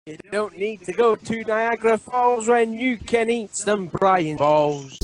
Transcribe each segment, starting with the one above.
You don't need to go to Niagara Falls when you can eat some Brian balls.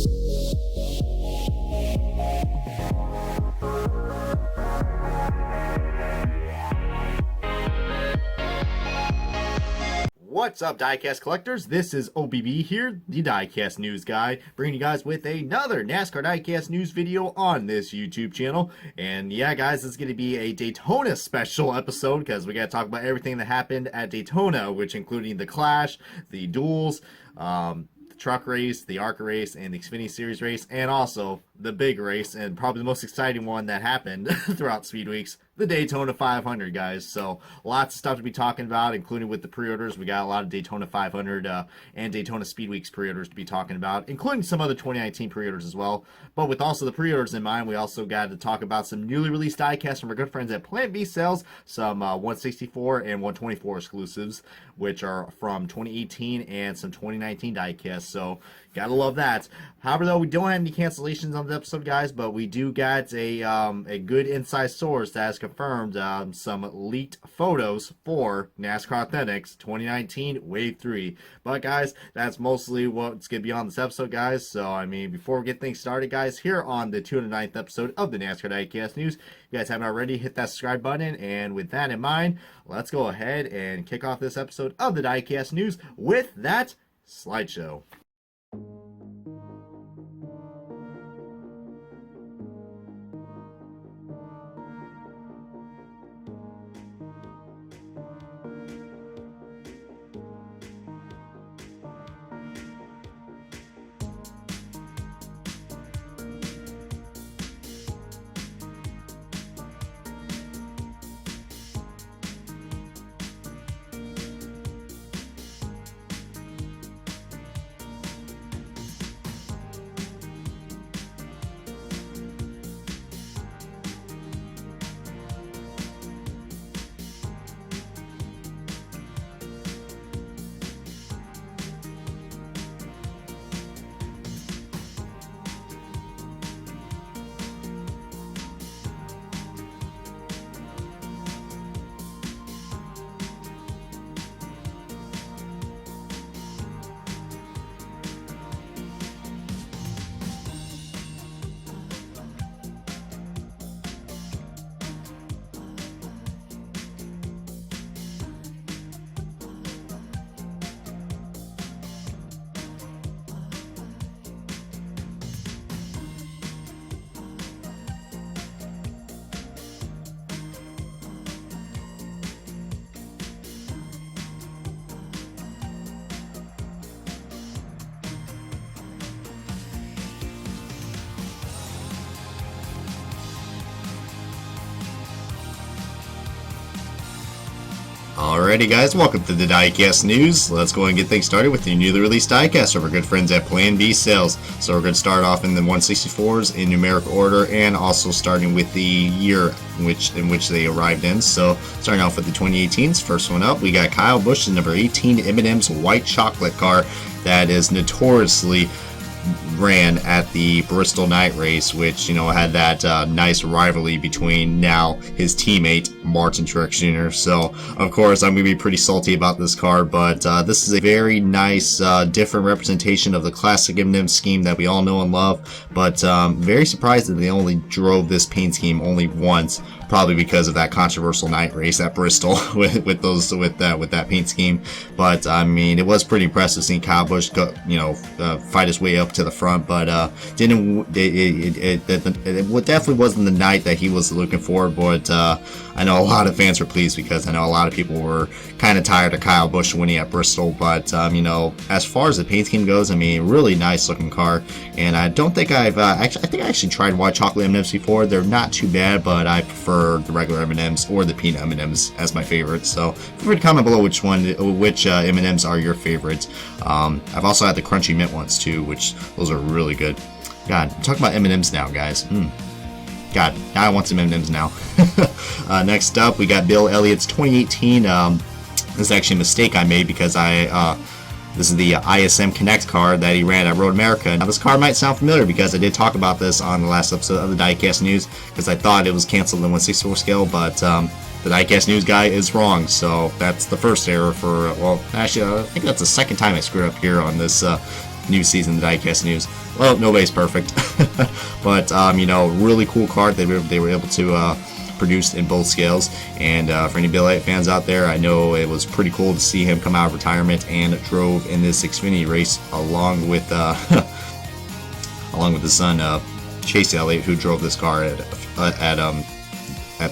What's up, diecast collectors? This is OBB here, the diecast news guy, bringing you guys with another NASCAR diecast news video on this YouTube channel. And yeah, guys, this is going to be a Daytona special episode because we got to talk about everything that happened at Daytona, which including the Clash, the duels, the truck race, the ARCA race, and the Xfinity Series race, and also the big race, and probably the most exciting one that happened throughout Speed Weeks, the Daytona 500, guys. So lots of stuff to be talking about, including with the pre-orders. We got a lot of Daytona 500 and Daytona Speed Weeks pre-orders to be talking about, including some other 2019 pre-orders as well. But with also the pre-orders in mind, we also got to talk about some newly released diecasts from our good friends at Plant B Sales, some 164 and 124 exclusives, which are from 2018 and some 2019 diecasts. So gotta love that. However, though, we don't have any cancellations on the episode, guys, but we do got a good inside source that has confirmed some leaked photos for NASCAR Authentics 2019 Wave 3. But, guys, that's mostly what's going to be on this episode, guys. So, I mean, before we get things started, guys, here on the 209th episode of the NASCAR Diecast News, you guys haven't already, hit that subscribe button. And with that in mind, let's go ahead and kick off this episode of the Diecast News with that slideshow. Alrighty, guys, welcome to the Diecast News. Let's go and get things started with the newly released diecast of our good friends at Plan B Sales. So we're going to start off in the 164s in numeric order, and also starting with the year in which they arrived in. So starting off with the 2018s, first one up, we got Kyle Busch's number 18 M&M's white chocolate car that is notoriously ran at the Bristol night race, which, you know, had that nice rivalry between now his teammate Martin Truex Jr. So of course I'm gonna be pretty salty about this car, but this is a very nice different representation of the classic M&M scheme that we all know and love. But very surprised that they only drove this paint scheme only once, probably because of that controversial night race at Bristol with that paint scheme. But I mean, it was pretty impressive seeing Kyle Busch go, fight his way up to the front. But it definitely wasn't the night that he was looking for. But I know a lot of fans were pleased because I know a lot of people were kind of tired of Kyle Busch winning at Bristol. But as far as the paint scheme goes, I mean, really nice looking car. And I don't think I think I actually tried white chocolate M&Ms before. They're not too bad, but I prefer the regular M&Ms or the peanut M&Ms as my favorite. So feel free to comment below which M&Ms are your favorites. I've also had the crunchy mint ones too, which those are really good. God, I'm talking about M&Ms now, guys. God, now I want some M&Ms now. Next up, we got Bill Elliott's 2018. This is actually a mistake I made because this is the ISM Connect car that he ran at Road America. Now, this car might sound familiar because I did talk about this on the last episode of the Diecast News because I thought it was canceled in 1/64 scale, but the Diecast News guy is wrong. So that's the first error for, well, actually, I think that's the second time I screwed up here on this new season of the Diecast News. Well, nobody's perfect. But, you know, really cool card they were able to produce in both scales. And for any Elliott fans out there, I know it was pretty cool to see him come out of retirement and drove in this Xfinity race along with his son Chase Elliott, who drove this car at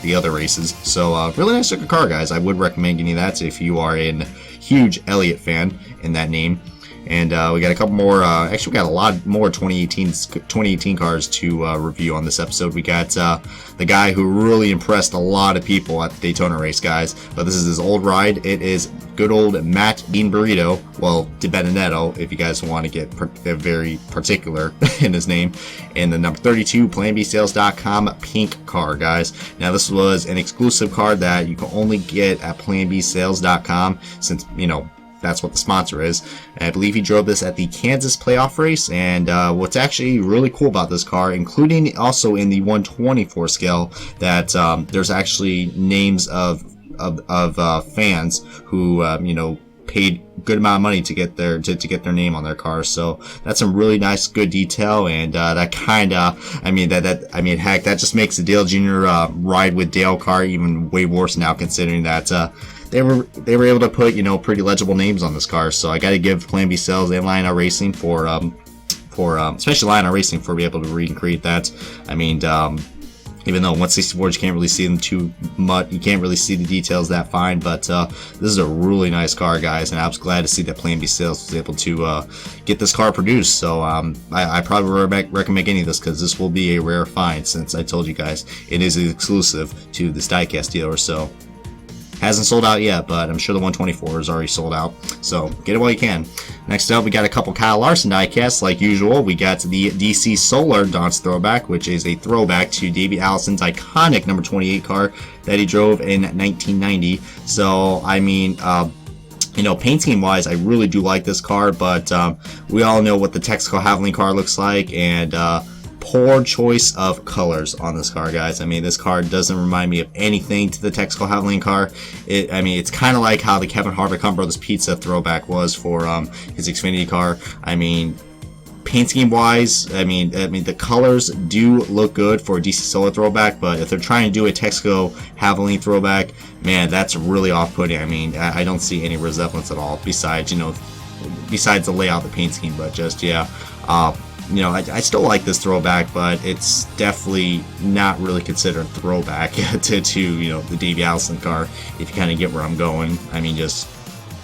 the other races. So really nice looking car, guys. I would recommend getting that if you are a huge Elliott fan in that name. And we got a couple more, actually we got a lot more 2018 cars to review on this episode. We got the guy who really impressed a lot of people at the Daytona race, guys. But this is his old ride. It is good old Matt Bean Burrito, well, Di Benedetto, if you guys want to get very particular in his name. And the number 32 PlanBSales.com pink car, guys. Now this was an exclusive card that you can only get at PlanBSales.com, since, you know, that's what the sponsor is. And I believe he drove this at the Kansas playoff race. And what's actually really cool about this car, including also in the 124 scale, that there's actually names of fans who you know, paid good amount of money to get their name on their car. So that's some really nice, good detail. And that kind of, I mean, heck, that just makes the Dale Jr. Ride with Dale car even way worse now, considering that they were able to put, you know, pretty legible names on this car. So I got to give Plan B Sales and Lionel Racing for especially Lionel Racing for being able to read and create that. I mean, even though 164 you can't really see them too much, you can't really see the details that fine. But this is a really nice car, guys, and I was glad to see that Plan B Sales was able to get this car produced. So I probably recommend getting this, because this will be a rare find, since I told you guys it is exclusive to this diecast dealer. So hasn't sold out yet, but I'm sure the 124 is already sold out. So get it while you can. Next up, we got a couple Kyle Larson diecasts like usual. We got the DC Solar Don's Throwback, which is a throwback to Davey Allison's iconic number 28 car that he drove in 1990. So, I mean, you know, paint scheme wise, I really do like this car, but we all know what the Texaco Havoline car looks like, and poor choice of colors on this car, guys. I mean, this car doesn't remind me of anything to the Texaco Havoline car. I mean, it's kind of like how the Kevin Harvick Hunt Brothers Pizza throwback was for his Xfinity car. I mean, paint scheme wise, I mean the colors do look good for a DC Solar throwback, but if they're trying to do a Texaco Havoline throwback, man, that's really off-putting. I mean, I don't see any resemblance at all, besides, you know, besides the layout, the paint scheme. But just, yeah, you know, I still like this throwback, but it's definitely not really considered throwback to you know, the Davey Allison car, if you kind of get where I'm going. I mean, just,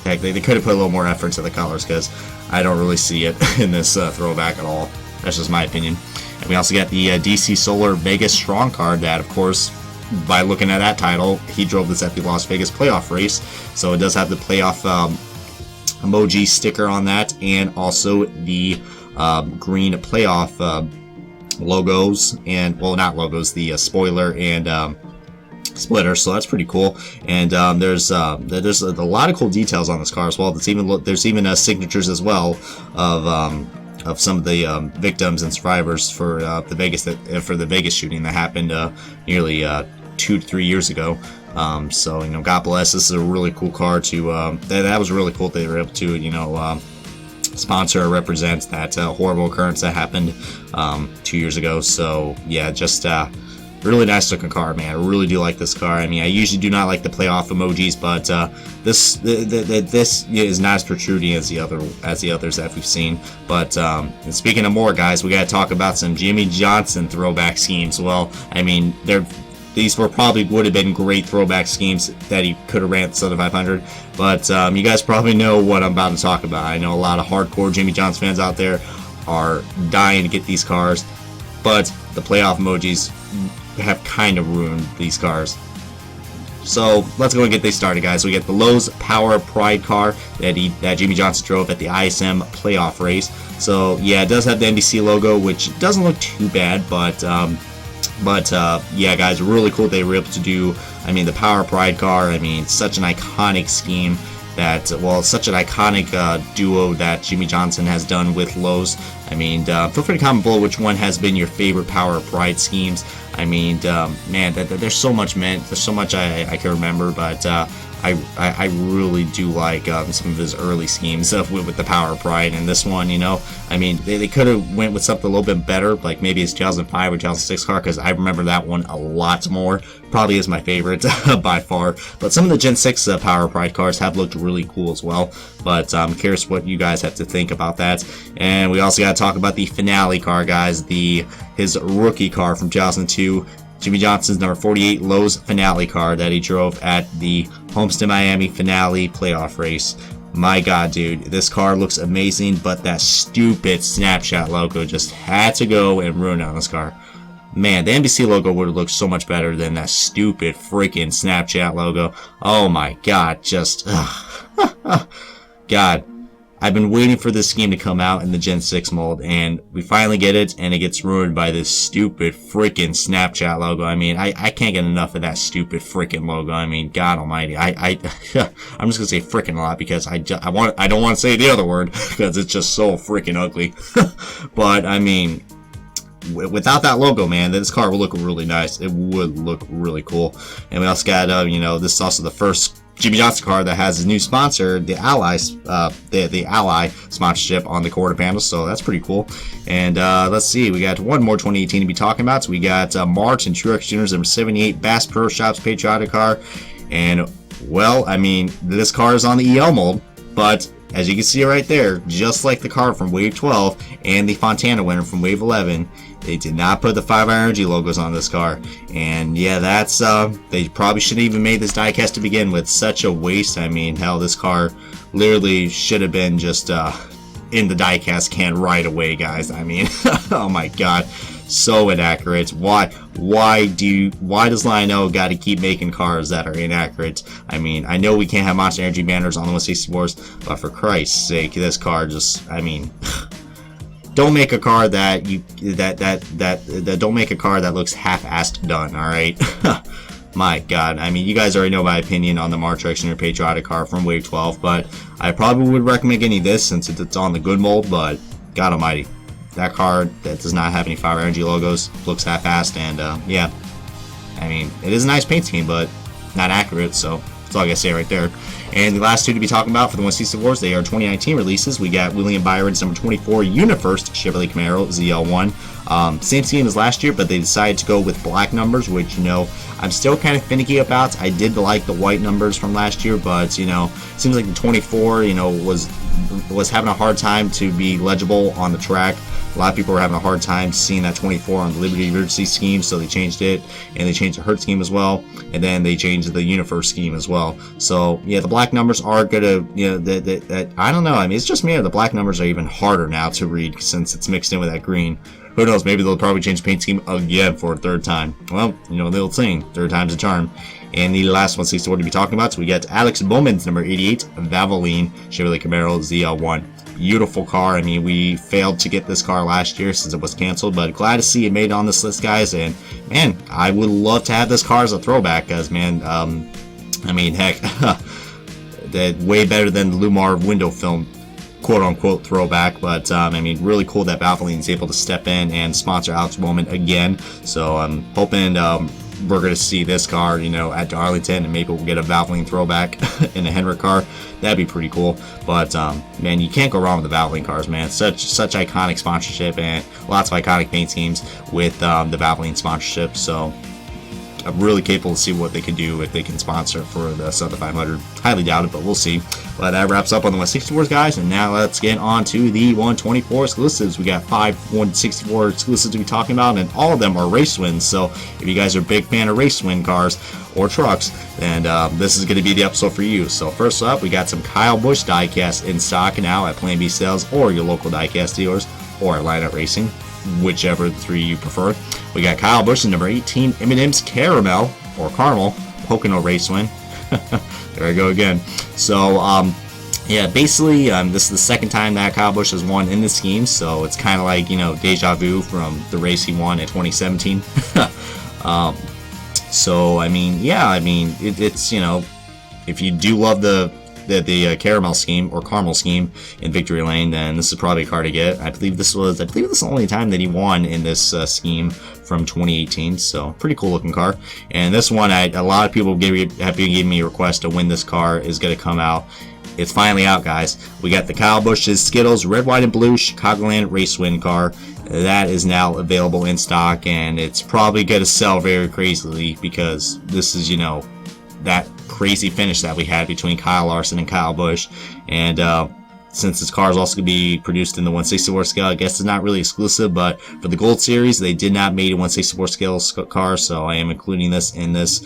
heck, they could have put a little more effort into the colors, because I don't really see it in this throwback at all. That's just my opinion. And we also got the DC Solar Vegas Strong card that, of course, by looking at that title, he drove this at the Las Vegas playoff race. So it does have the playoff emoji sticker on that, and also the green playoff logos, and, well, not logos, the spoiler and splitter. So that's pretty cool. And there's a lot of cool details on this car as well. There's even signatures as well of some of the victims and survivors for the Vegas shooting that happened nearly 2 to 3 years ago. So, you know, God bless. This is a really cool car to that was really cool that they were able to, you know, sponsor or represent that horrible occurrence that happened 2 years ago. So yeah, just really nice looking car, man. I really do like this car. I mean, I usually do not like the playoff emojis, but this is not as protruding as the others that we've seen. But and speaking of more, guys, we got to talk about some Jimmie Johnson throwback schemes. Well, I mean, these would have been great throwback schemes that he could have ran at the Southern 500. But you guys probably know what I'm about to talk about. I know a lot of hardcore Jimmie Johnson fans out there are dying to get these cars, but the playoff emojis have kind of ruined these cars. So let's go and get this started, guys. We get the Lowe's Power Pride car that Jimmie Johnson drove at the ISM playoff race. So yeah, it does have the NBC logo, which doesn't look too bad, but yeah, guys, really cool they were able to do. I mean, the Power Pride car, I mean, such an iconic scheme that, well, such an iconic duo that Jimmie Johnson has done with Lowe's. I mean, feel free to comment below which one has been your favorite Power Pride schemes. I mean, man, there's so much, man. There's so much I can remember, but I really do like some of his early schemes with the Power of Pride, and this one, I mean, they could have went with something a little bit better, like maybe his 2005 or 2006 car, because I remember that one a lot more. Probably is my favorite by far. But some of the Gen 6 Power of Pride cars have looked really cool as well. But I'm curious what you guys have to think about that. And we also got to talk about the finale car, guys. His rookie car from 2002. Jimmie Johnson's number 48 Lowe's finale car that he drove at the Homestead Miami finale playoff race. My God, dude, this car looks amazing, but that stupid Snapchat logo just had to go and ruin it on this car. Man, the NBC logo would have looked so much better than that stupid freaking Snapchat logo. Oh my God, just God. I've been waiting for this scheme to come out in the Gen 6 mold, and we finally get it, and it gets ruined by this stupid freaking Snapchat logo. I mean, I can't get enough of that stupid freaking logo. I mean, God almighty. I'm just gonna say freaking a lot because I don't want to say the other word because it's just so freaking ugly. But I mean, without that logo, man, this car would look really nice. It would look really cool. And we also got, this is also the first Jimmie Johnson car that has his new sponsor, the Ally sponsorship on the quarter panel, so that's pretty cool. And let's see, we got one more 2018 to be talking about. So we got Martin Truex Jr.'s number 78 Bass Pro Shops patriotic car, and well, I mean, this car is on the EL mold, but as you can see right there, just like the car from Wave 12 and the Fontana winner from Wave 11, they did not put the 5-Hour Energy logos on this car. And yeah, that's, they probably shouldn't even made this diecast to begin with. Such a waste. I mean, hell, this car literally should have been just, in the diecast can right away, guys. I mean, oh my God. So inaccurate. Why does Lionel got to keep making cars that are inaccurate? I mean, I know we can't have Monster Energy banners on the 164s, but for Christ's sake, this car just, I mean, don't make a car that don't make a car that looks half-assed done. All right. My God, I mean, you guys already know my opinion on the Martin Truex Jr. patriotic car from Wave 12, but I probably would recommend getting this since it's on the good mold. But God Almighty. That car that does not have any 5-Hour Energy logos looks half-assed, and yeah, I mean, it is a nice paint scheme, but not accurate, so that's all I gotta say right there. And the last two to be talking about for the 164s, they are 2019 releases. We got William Byron's number 24 Unifirst Chevrolet Camaro ZL1. Same scheme as last year, but they decided to go with black numbers, which, I'm still kind of finicky about. I did like the white numbers from last year, but, seems like the 24, was having a hard time to be legible on the track. A lot of people were having a hard time seeing that 24 on the Liberty Emergency scheme, so they changed it, and they changed the Hertz scheme as well, and then they changed the Unifirst scheme as well. So yeah, the black numbers are gonna, I don't know. I mean, it's just me. The black numbers are even harder now to read since it's mixed in with that green. Who knows? Maybe they'll probably change the paint scheme again for a third time. Well, they'll sing third time's a charm. And the last 164 to be talking about, so we got Alex Bowman's number 88 Valvoline Chevrolet Camaro ZL1. Beautiful car. I mean, we failed to get this car last year since it was canceled, but glad to see it made it on this list, guys. And man, I would love to have this car as a throwback, guys. Man, I mean, heck, that way better than the Lumar window film, quote unquote throwback. But I mean, really cool that Valvoline is able to step in and sponsor Alex Bowman again. So I'm hoping we're going to see this car, at Darlington, and maybe we'll get a Valvoline throwback in a Hendrick car. That'd be pretty cool. But man, you can't go wrong with the Valvoline cars, man. Such iconic sponsorship and lots of iconic paint schemes with the Valvoline sponsorship. So I'm really capable to see what they can do if they can sponsor for the Southern 500. Highly doubt it, but we'll see. But that wraps up on the 164s, guys, and now let's get on to the 124 exclusives. We got 5 164 exclusives to be talking about, and all of them are race wins. So if you guys are a big fan of race win cars or trucks, then this is going to be the episode for you. So first up, we got some Kyle Busch diecast in stock now at Plan B Sales or your local diecast dealers or at Lineup Racing, whichever the three you prefer. We got Kyle Busch's number 18 M&M's Caramel or Caramel Pocono Race Win. There I go again. So yeah, basically this is the second time that Kyle Busch has won in the scheme, so it's kind of like deja vu from the race he won in 2017. So I mean, yeah, I mean it's if you do love the the caramel scheme or caramel scheme in victory lane, then this is probably a car to get. I believe this is the only time that he won in this scheme from 2018. So pretty cool looking car. And this one, a lot of people have been giving me a request to when this car is going to come out. It's finally out, guys. We got the Kyle Busch's Skittles Red, White, and Blue Chicagoland Race Win car. That is now available in stock, and it's probably going to sell very crazily because this is, you know, that crazy finish that we had between Kyle Larson and Kyle Busch. And since this car is also going to be produced in the 164 scale, I guess it's not really exclusive, but for the Gold Series, they did not make a 164 scale car, so I am including this in this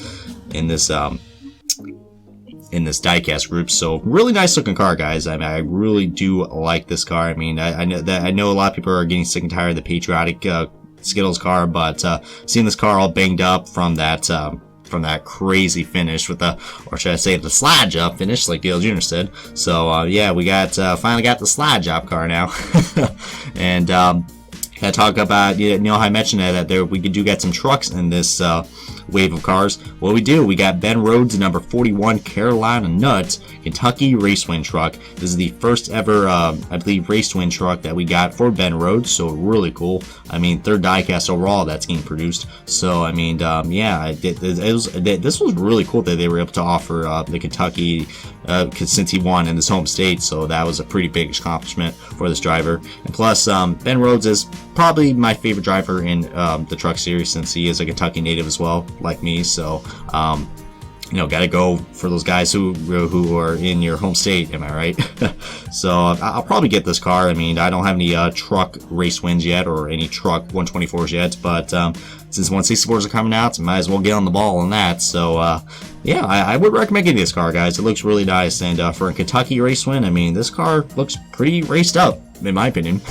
diecast group. So really nice looking car, guys. I mean, I really do like this car. I mean, I know a lot of people are getting sick and tired of the patriotic Skittles car, but seeing this car all banged up from that crazy finish with the, or should I say, the slide job finish, like Dale Jr. said. So yeah, we got finally got the slide job car now, and I talk about, you know, I mentioned that we do get some trucks in this wave of cars. Well, we got Ben Rhodes' number 41 Carolina Nut Kentucky Race Win truck. This is the first ever, I believe, Race Win truck that we got for Ben Rhodes, so really cool. I mean, third diecast overall that's getting produced. So I mean, yeah, this was really cool that they were able to offer the Kentucky, since he won in his home state. So that was a pretty big accomplishment for this driver. And plus, Ben Rhodes is probably my favorite driver in the truck series, since he is a Kentucky native as well, like me. So you know, gotta go for those guys who are in your home state, am I right? So I'll probably get this car. I mean, I don't have any truck race wins yet, or any truck 124s yet, but since 164s are coming out, so might as well get on the ball on that. So yeah, I would recommend getting this car, guys. It looks really nice, and for a Kentucky race win, I mean, this car looks pretty raced up, in my opinion.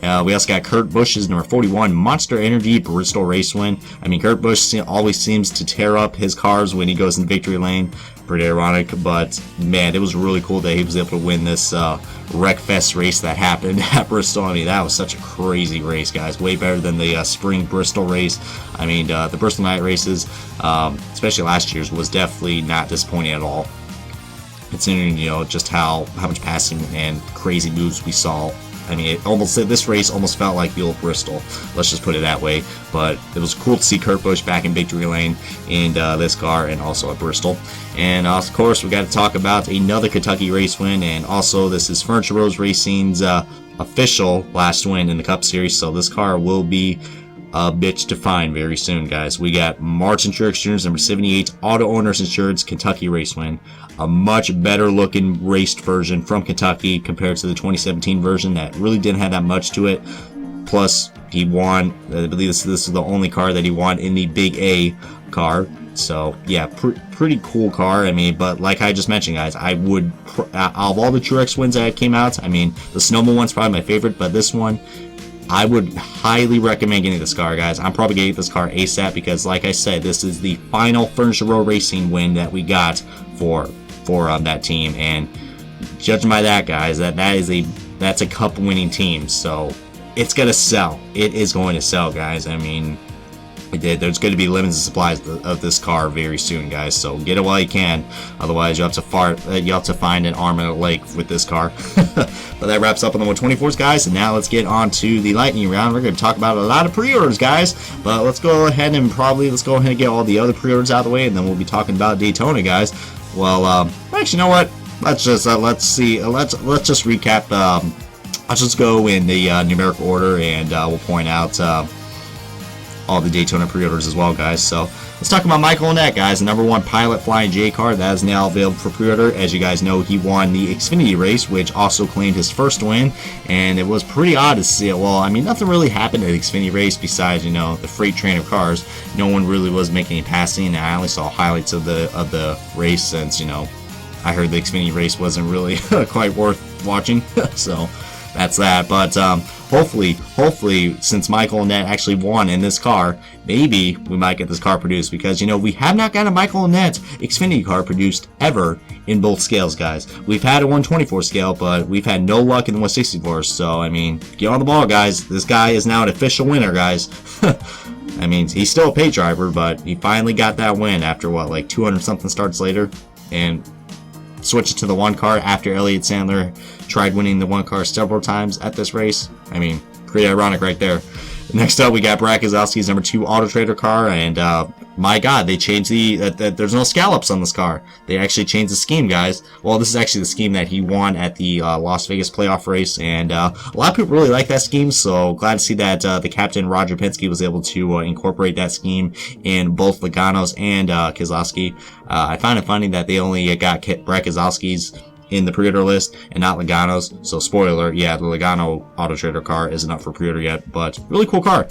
We also got Kurt Busch's number 41 Monster Energy Bristol Race Win. I mean, Kurt Busch always seems to tear up his cars when he goes in victory lane. Pretty ironic, but man, it was really cool that he was able to win this Wreckfest race that happened at Bristol. I mean, that was such a crazy race, guys. Way better than the spring Bristol race. I mean, the Bristol night races, especially last year's, was definitely not disappointing at all, considering, you know, just how much passing and crazy moves we saw. I mean, this race almost felt like the old Bristol. Let's just put it that way. But it was cool to see Kurt Busch back in victory lane in this car, and also at Bristol. And of course, we got to talk about another Kentucky race win, and also this is Furniture Rose Racing's official last win in the Cup Series. So this car will be a bitch to find very soon, guys. We got Martin Truex Jr.'s number 78 Auto Owners Insured's Kentucky race win. A much better looking raced version from Kentucky compared to the 2017 version that really didn't have that much to it. Plus, he won, I believe this is the only car that he won in the Big A car. So yeah, pretty cool car. I mean, but like I just mentioned, guys, I would, out of all the Truex wins that came out, I mean, the Snowman one's probably my favorite, but this one, I would highly recommend getting this car, guys. I'm probably getting this car ASAP because, like I said, this is the final Furniture Row Racing win that we got for that team, and judging by that, guys, that's a cup winning team, so it's gonna sell. It is going to sell, guys. I mean, there's going to be limited supplies of this car very soon, guys. So get it while you can. Otherwise, you have to find an arm and a leg with this car. But that wraps up on the 124s, guys. And now let's get on to the lightning round. We're going to talk about a lot of pre-orders, guys. But let's go ahead and get all the other pre-orders out of the way, and then we'll be talking about Daytona, guys. Well, actually, you know what? Let's just recap. Let's just go in the numerical order, and we'll point out all the Daytona pre-orders as well, guys. So let's talk about Michael Annett, guys. The number 1 Pilot Flying J car that is now available for pre-order. As you guys know, he won the Xfinity race, which also claimed his first win, and it was pretty odd to see it. Well, I mean, nothing really happened at the Xfinity race besides, you know, the freight train of cars. No one really was making any passing, and I only saw highlights of the race, since, you know, I heard the Xfinity race wasn't really quite worth watching. So that's that. But hopefully, since Michael Annett actually won in this car, maybe we might get this car produced, because, you know, we have not got a Michael Annett Xfinity car produced ever in both scales, guys. We've had a 124 scale, but we've had no luck in the 164. So, I mean, get on the ball, guys. This guy is now an official winner, guys. I mean, he's still a pay driver, but he finally got that win after, what, like 200 something starts later. And switch it to the one car after Elliott Sandler tried winning the one car several times at this race. I mean, pretty ironic right there. Next up, we got Brad Keselowski's number 2 Auto Trader car, and my God, they changed there's no scallops on this car. They actually changed the scheme, guys. Well, this is actually the scheme that he won at the Las Vegas playoff race, and a lot of people really like that scheme, so glad to see that the captain, Roger Penske, was able to incorporate that scheme in both Logano's and Keselowski. I find it funny that they only got Brad Keselowski's in the pre-order list and not Logano's. So spoiler, yeah, the Logano Auto Trader car isn't up for pre-order yet, but really cool car.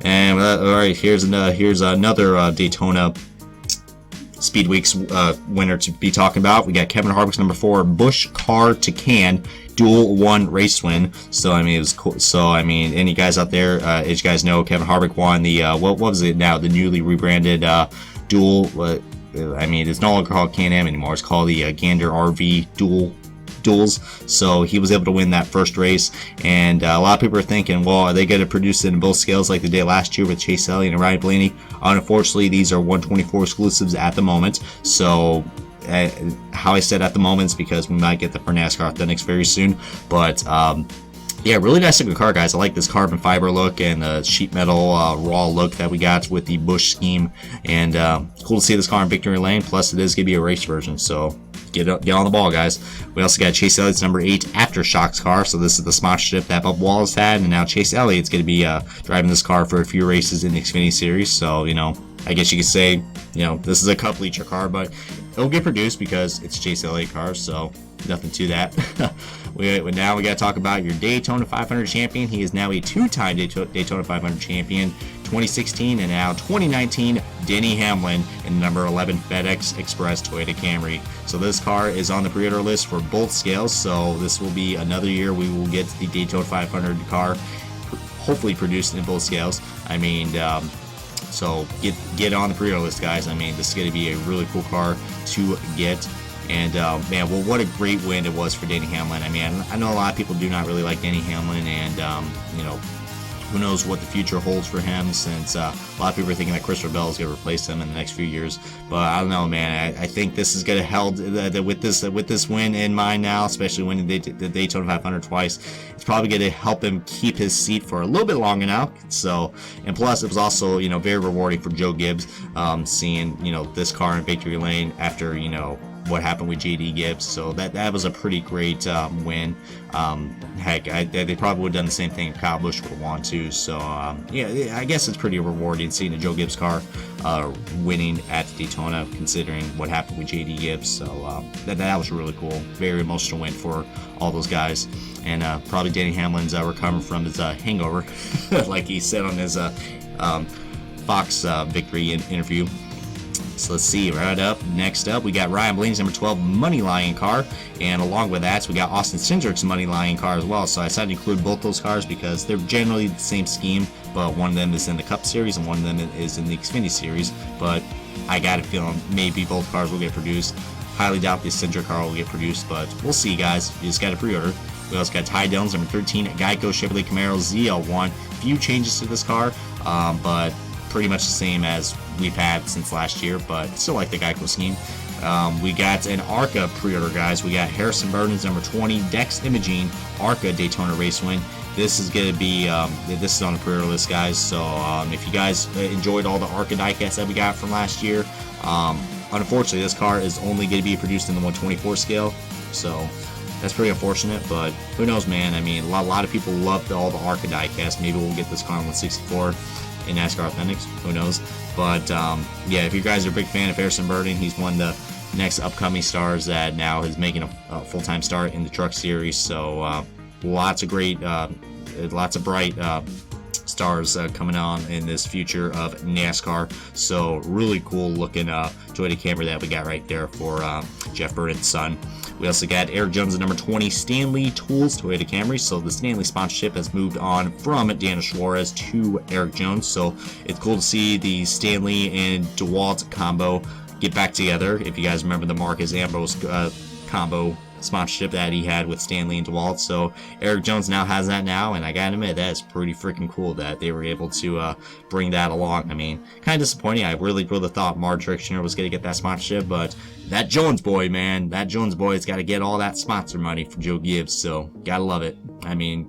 And all right, here's another Daytona Speed Week's winner to be talking about. We got Kevin Harvick's number 4 Busch car to can dual 1 race win. So I mean, it was cool. So I mean, any guys out there, as you guys know, Kevin Harvick won the what was it now? The newly rebranded dual. I mean, it's no longer called Can-Am anymore. It's called the Gander RV Duels. So he was able to win that first race, and a lot of people are thinking, well, are they going to produce it in both scales like they did last year with Chase Elliott and Ryan Blaney? Unfortunately, these are 124 exclusives at the moment. So how I said at the moment is because we might get the for NASCAR Authentics very soon. But yeah, really nice looking car, guys. I like this carbon fiber look and the sheet metal raw look that we got with the Busch scheme. And cool to see this car in victory lane. Plus, it is going to be a race version, so get on the ball, guys. We also got Chase Elliott's number 8 Aftershocks car. So this is the sponsorship that Bubba Wallace had, and now Chase Elliott's going to be driving this car for a few races in the Xfinity Series. So, you know, I guess you could say, you know, this is a cup leacher car, but it'll get produced because it's Chase Elliott car, so nothing to that. Now we got to talk about your Daytona 500 champion. He is now a 2-time Daytona 500 champion, 2016 and now 2019, Denny Hamlin in the number 11 FedEx Express Toyota Camry. So this car is on the pre-order list for both scales, so this will be another year we will get the Daytona 500 car hopefully produced in both scales. I mean, so get on the pre-order list, guys. I mean, this is going to be a really cool car to get. And man, well, what a great win it was for Denny Hamlin. I mean, I know a lot of people do not really like Denny Hamlin, and you know, who knows what the future holds for him, since a lot of people are thinking that Christopher Bell is going to replace him in the next few years. But I don't know, man. I think this is going to help with this win in mind now, especially winning the Daytona 500 twice. It's probably going to help him keep his seat for a little bit longer now. So, and plus, it was also, you know, very rewarding for Joe Gibbs, seeing, you know, this car in victory lane after, you know, what happened with JD Gibbs. So that was a pretty great win. Heck, they probably would have done the same thing if Kyle Busch would have won too. So yeah, I guess it's pretty rewarding seeing a Joe Gibbs car winning at Daytona, considering what happened with JD Gibbs. So that was really cool. Very emotional win for all those guys. And probably Denny Hamlin's recovering from his hangover, like he said on his Fox victory interview. So let's see, next up, we got Ryan Blaney's number 12 Money Lion car, and along with that, we got Austin Cindric's Money Lion car as well. So I decided to include both those cars because they're generally the same scheme, but one of them is in the Cup Series and one of them is in the Xfinity Series. But I got a feeling maybe both cars will get produced. Highly doubt the Cindric car will get produced, but we'll see, guys. You just got to pre-order. We also got Ty Dillon's number 13 Geico Chevrolet Camaro ZL1. Few changes to this car, but pretty much the same as we've had since last year, but still like the Geico scheme. We got an ARCA pre-order, guys. We got Harrison Burton's number 20 Dex Imaging ARCA Daytona race win. This is going to be, this is on the pre-order list, guys. So if you guys enjoyed all the ARCA diecasts that we got from last year, unfortunately this car is only going to be produced in the 124 scale. So that's pretty unfortunate, but who knows, man. I mean, a lot of people loved all the ARCA diecasts. Maybe we'll get this car in 164 in NASCAR Authentics, who knows. But yeah, if you guys are a big fan of Harrison Burton, he's one of the next upcoming stars that now is making a full-time start in the Truck Series. So lots of great, lots of bright stars coming on in this future of NASCAR. So really cool looking Toyota Camry that we got right there for Jeff Burton's son. We also got Erik Jones at number 20 Stanley Tools Toyota Camry. So the Stanley sponsorship has moved on from Daniel Suarez to Erik Jones. So it's cool to see the Stanley and DeWalt combo get back together. If you guys remember the Marcus Ambrose combo sponsorship that he had with Stanley and DeWalt. So Erik Jones now has that now, and I gotta admit, that is pretty freaking cool that they were able to bring that along. I mean, kind of disappointing. I really thought Erik Jr was gonna get that sponsorship, but that Jones boy, man, that Jones boy's got to get all that sponsor money from Joe Gibbs, so gotta love it. I mean,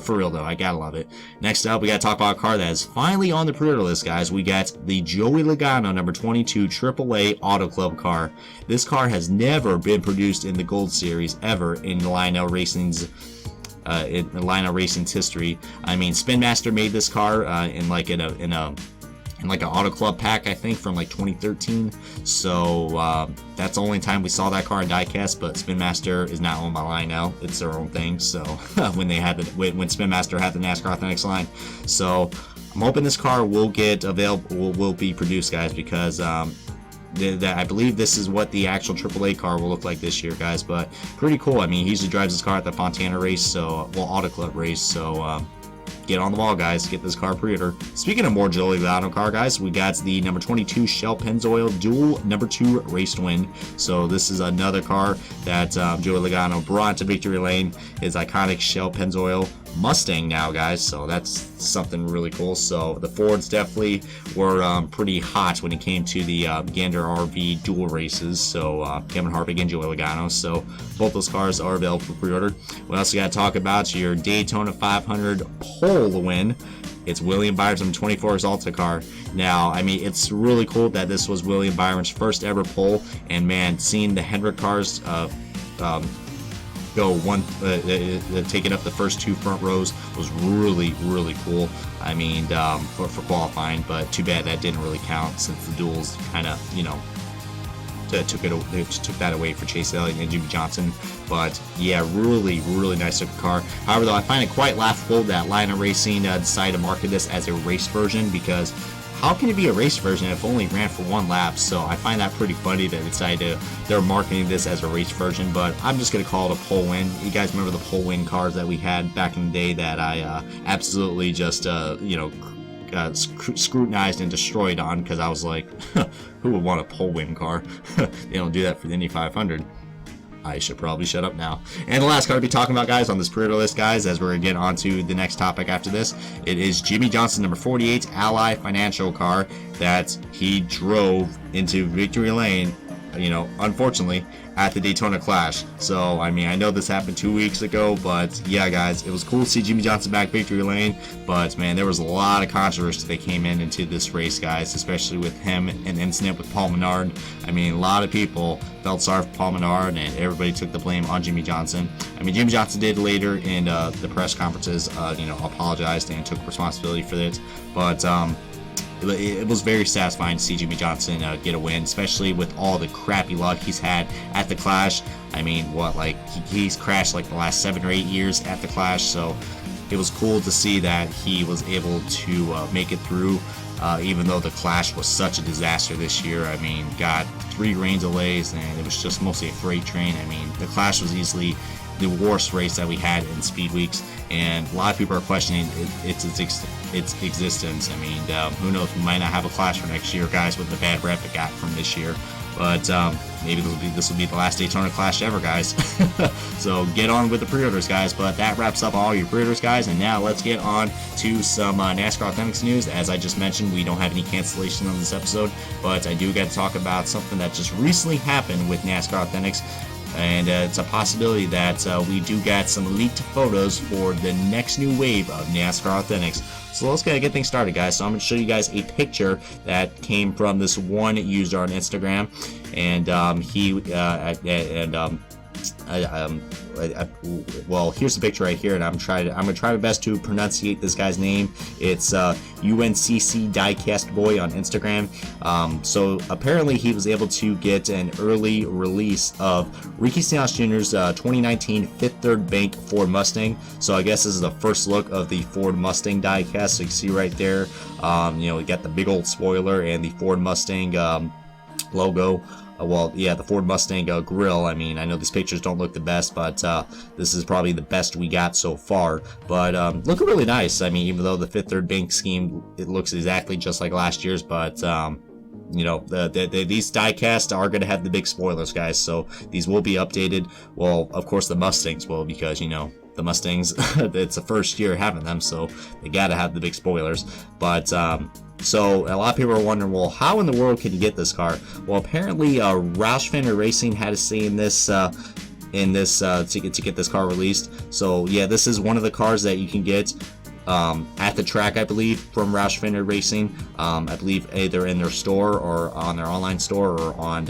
for real though, I gotta love it. Next up, we gotta talk about a car that is finally on the pre-order list, guys. We got the Joey Logano number 22 AAA Auto Club car. This car has never been produced in the Gold Series ever in Lionel Racing's history. I mean, Spin Master made this car in like an Auto Club pack, I think, from like 2013. So that's the only time we saw that car in diecast. But Spin Master is not owned by Lionel; it's their own thing. So when Spin Master had the NASCAR Authentics line, so I'm hoping this car will get available, will be produced, guys, because I believe this is what the actual AAA car will look like this year, guys. But pretty cool. I mean, he usually drives his car at the Fontana race, so Auto Club race. So get on the ball, guys. Get this car pre-order. Speaking of more Joey Logano car, guys, we got the number 22 Shell Pennzoil dual number 2 race to win. So this is another car that Joey Logano brought to victory lane. His iconic Shell Pennzoil Mustang now, guys. So that's something really cool. So the Fords definitely were pretty hot when it came to the Gander RV dual races. So Kevin Harvick and Joey Logano. So both those cars are available for pre-order. We also got to talk about your Daytona 500 pole win. It's William Byron's 24 Exalta car. Now, I mean, it's really cool that this was William Byron's first ever pole. And man, seeing the Hendrick cars go taking up the first 2 front rows was really cool. I mean, for qualifying, but too bad that didn't really count since the duels kind of, you know, took that away for Chase Elliott and Jimmie Johnson. But yeah, really nice looking car. However, though, I find it quite laughable that Lionel Racing decided to market this as a race version, because how can it be a race version if it only ran for 1 lap? So I find that pretty funny that they're marketing this as a race version, but I'm just going to call it a pole win. You guys remember the pole win cars that we had back in the day that I absolutely just, scrutinized and destroyed on, because I was like, who would want a pole win car? They don't do that for the Indy 500. I should probably shut up now. And the last car to be talking about, guys, on this pre-order list, guys, as we're going to get on to the next topic after this, it is Jimmie Johnson, number 48 Ally Financial car that he drove into victory lane, you know, unfortunately, at the Daytona Clash. So, I mean, I know this happened 2 weeks ago, but yeah, guys, it was cool to see Jimmie Johnson back victory lane, but man, there was a lot of controversy that came into this race, guys, especially with him and the incident with Paul Menard. I mean, a lot of people felt sorry for Paul Menard, and everybody took the blame on Jimmie Johnson. I mean, Jimmie Johnson did later in the press conferences, apologized and took responsibility for it, but it was very satisfying to see Jimmie Johnson get a win, especially with all the crappy luck he's had at the Clash. I mean, he's crashed like the last 7 or 8 years at the Clash, so it was cool to see that he was able to make it through, even though the Clash was such a disaster this year. I mean, got 3 rain delays, and it was just mostly a freight train. I mean, the Clash was easily the worst race that we had in speed weeks, and a lot of people are questioning its existence. I mean, who knows, we might not have a Clash for next year, guys, with the bad rep it got from this year. But maybe this will be the last Daytona Clash ever, guys. So get on with the pre-orders, guys. But that wraps up all your pre-orders, guys. And now let's get on to some NASCAR Authentics news. As I just mentioned, we don't have any cancellation on this episode, but I do get to talk about something that just recently happened with NASCAR Authentics. And it's a possibility that we do get some leaked photos for the next new wave of NASCAR Authentics. So let's get things started, guys. So I'm going to show you guys a picture that came from this one user on Instagram, and well, here's the picture right here, and I'm gonna try my best to pronunciate this guy's name. It's UNCC Diecast Boy on Instagram. So apparently he was able to get an early release of Ricky Stenhouse Jr.'s 2019 Fifth Third Bank Ford Mustang. So I guess this is the first look of the Ford Mustang diecast. So you can see right there, we got the big old spoiler and the Ford Mustang logo. The Ford Mustang grill. I mean, I know these pictures don't look the best, but this is probably the best we got so far. But looking really nice. I mean, even though the Fifth Third Bank scheme, it looks exactly just like last year's, but you know, these diecast are going to have the big spoilers, guys. So these will be updated. Well, of course, the Mustangs will, because, you know, the Mustangs, it's the first year having them, so they got to have the big spoilers. But so a lot of people are wondering, well, how in the world can you get this car? Well, apparently Roush Fender Racing had a say in this to get this car released. So yeah, this is one of the cars that you can get at the track, I believe, from Roush Fender Racing. I believe either in their store or on their online store or on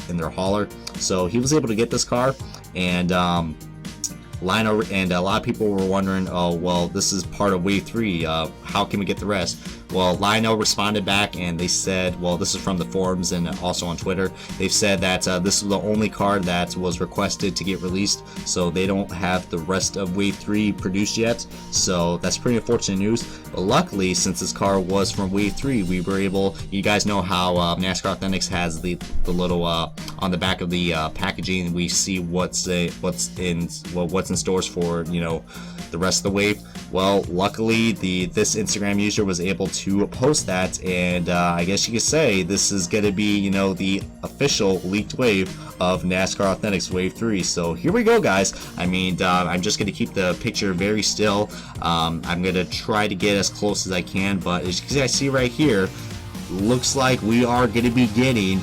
in their hauler. So he was able to get this car, and Lionel, and a lot of people were wondering, oh, well, this is part of Wave 3, how can we get the rest? Well, Lionel responded back, and they said, well, this is from the forums and also on Twitter, they've said that this is the only car that was requested to get released, so they don't have the rest of Wave 3 produced yet, so that's pretty unfortunate news. But luckily, since this car was from Wave 3, we were able, you guys know how NASCAR Authentics has the little, on the back of the packaging, we see what's in stores for, you know, the rest of the wave. Well, luckily this Instagram user was able to post that, and I guess you could say this is going to be, you know, the official leaked wave of NASCAR Authentics Wave 3. So here we go, guys. I mean, I'm just going to keep the picture very still. I'm going to try to get as close as I can, but as you guys see right here, looks like we are going to be getting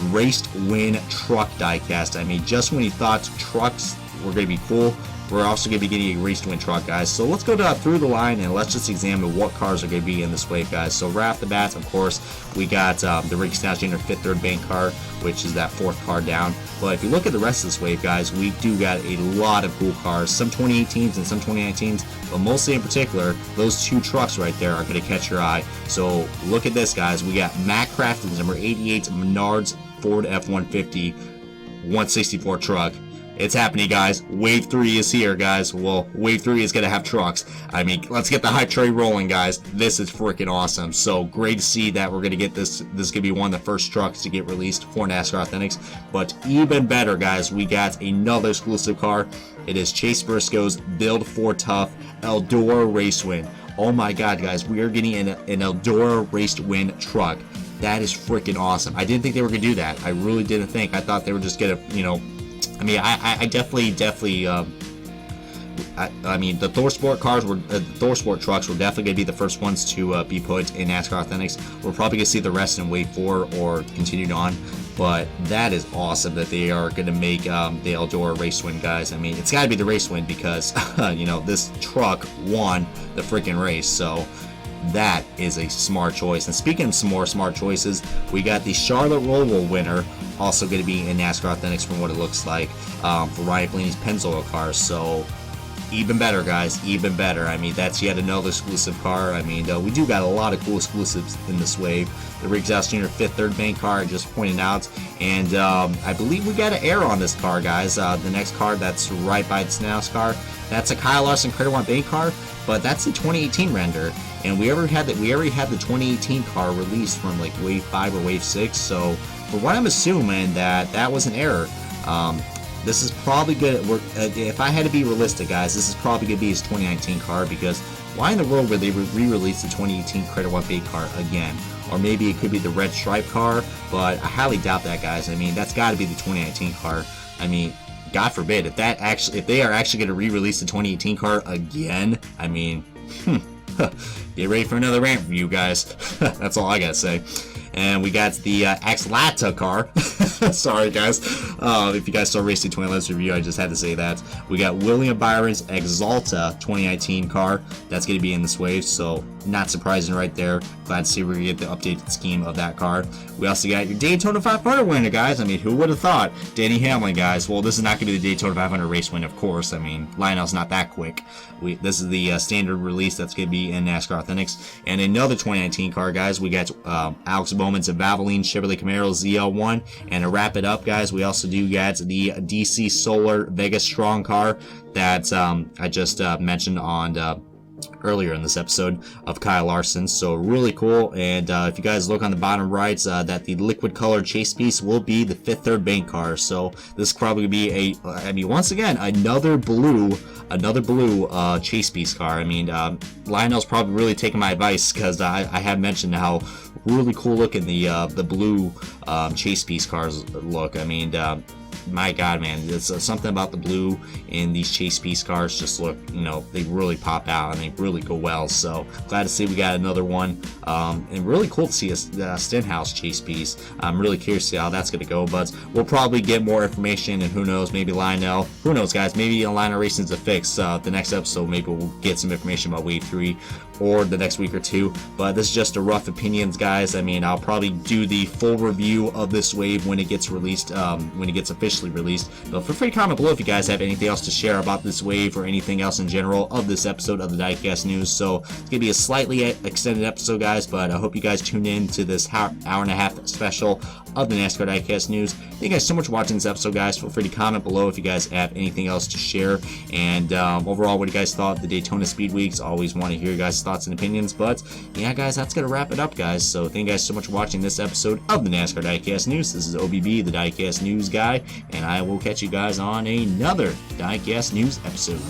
raced win truck diecast. I mean, just when you thought trucks were going to be cool, we're also going to be getting a race to win truck, guys. So let's go down through the line and let's just examine what cars are going to be in this wave, guys. So right off the bat, of course, we got the Erik Stenhouse Jr. 5th, 3rd bank car, which is that 4th car down. But if you look at the rest of this wave, guys, we do got a lot of cool cars, some 2018s and some 2019s, but mostly in particular, those two trucks right there are going to catch your eye. So look at this, guys. We got Matt Crafton's number 88 Menards Ford F-150 164 truck. It's happening, guys. Wave 3 is here, guys. Well, Wave 3 is going to have trucks. I mean, let's get the hype train rolling, guys. This is freaking awesome. So great to see that we're going to get this. This is going to be one of the first trucks to get released for NASCAR Authentics. But even better, guys, we got another exclusive car. It is Chase Briscoe's Build for Tough Eldora Race Win. Oh my God, guys. We are getting an Eldora Race Win truck. That is freaking awesome. I didn't think they were going to do that. I really didn't think. I thought they were just going to, you know, I mean, I definitely, I mean, the Thor Sport cars were, the Thor Sport trucks were definitely going to be the first ones to be put in NASCAR Authentics. We're probably going to see the rest in Wave 4 or continued on, but that is awesome that they are going to make the Eldora Race Win, guys. I mean, it's got to be the Race Win because, you know, this truck won the freaking race, so that is a smart choice. And speaking of some more smart choices, we got the Charlotte Roval winner also going to be in NASCAR Authentics from what it looks like for Ryan Blaney's Pennzoil cars. So even better, guys, even better. I mean, that's yet another exclusive car. I mean, we do got a lot of cool exclusives in this wave. The Erik Jones Jr. 5th, 3rd bank car, I just pointed out. And I believe we got an error on this car, guys. The next car that's right by the Stenhouse car, that's a Kyle Larson Credit One bank car, but that's the 2018 render. And we already had the 2018 car released from like Wave 5 or Wave 6. So for what I'm assuming that was an error. This is probably good. If I had to be realistic, guys, this is probably going to be his 2019 car, because why in the world would they re-release the 2018 Credit One bank car again? Or maybe it could be the red stripe car, but I highly doubt that, guys. I mean, that's got to be the 2019 car. I mean, God forbid if they are actually going to re-release the 2018 car again. I mean, get ready for another rant from you guys. That's all I gotta say. And we got the Axlata car. Sorry, guys. If you guys saw Racing 2011's review, I just had to say that. We got William Byron's Exalta 2019 car. That's going to be in this wave, so not surprising right there. Glad to see we're going to get the updated scheme of that car. We also got your Daytona 500 winner, guys. I mean, who would have thought? Denny Hamlin, guys. Well, this is not going to be the Daytona 500 race win, of course. I mean, Lionel's not that quick. This is the standard release that's going to be in NASCAR Authentics. And another 2019 car, guys. We got Alex Bowman's Valvoline Chevrolet Camaro ZL1. And to wrap it up, guys, we also do got the DC Solar Vegas Strong car that I just mentioned on earlier in this episode of Kyle Larson. So really cool. And if you guys look on the bottom right, that the liquid colored chase piece will be the Fifth Third Bank car. So this probably be once again, another blue chase piece car. I mean, Lionel's probably really taking my advice, because I have mentioned how really cool looking the blue chase piece cars look. I mean, my God, man, it's something about the blue in these chase piece cars just look, they really pop out and they really go well. So glad to see we got another one, and really cool to see a Stenhouse chase piece. I'm really curious to see how that's going to go, but we'll probably get more information, and who knows, maybe Lionel, who knows, guys, maybe Lionel Racing's a fix. The next episode, maybe we'll get some information about Wave 3 or the next week or two, but this is just a rough opinions, guys. I mean, I'll probably do the full review of this wave when it gets released, when it gets officially released. But feel free to comment below if you guys have anything else to share about this wave or anything else in general of this episode of the Diecast News. So it's gonna be a slightly extended episode, guys, but I hope you guys tune in to this hour and a half special of the NASCAR Diecast News. Thank you guys so much for watching this episode, guys. Feel free to comment below if you guys have anything else to share, and overall, what you guys thought of the Daytona Speed Weeks. Always want to hear your guys' thoughts and opinions. But yeah, guys, that's gonna wrap it up, guys. So thank you guys so much for watching this episode of the NASCAR Diecast News. This is OBB, the Diecast News guy, and I will catch you guys on another Diecast News episode.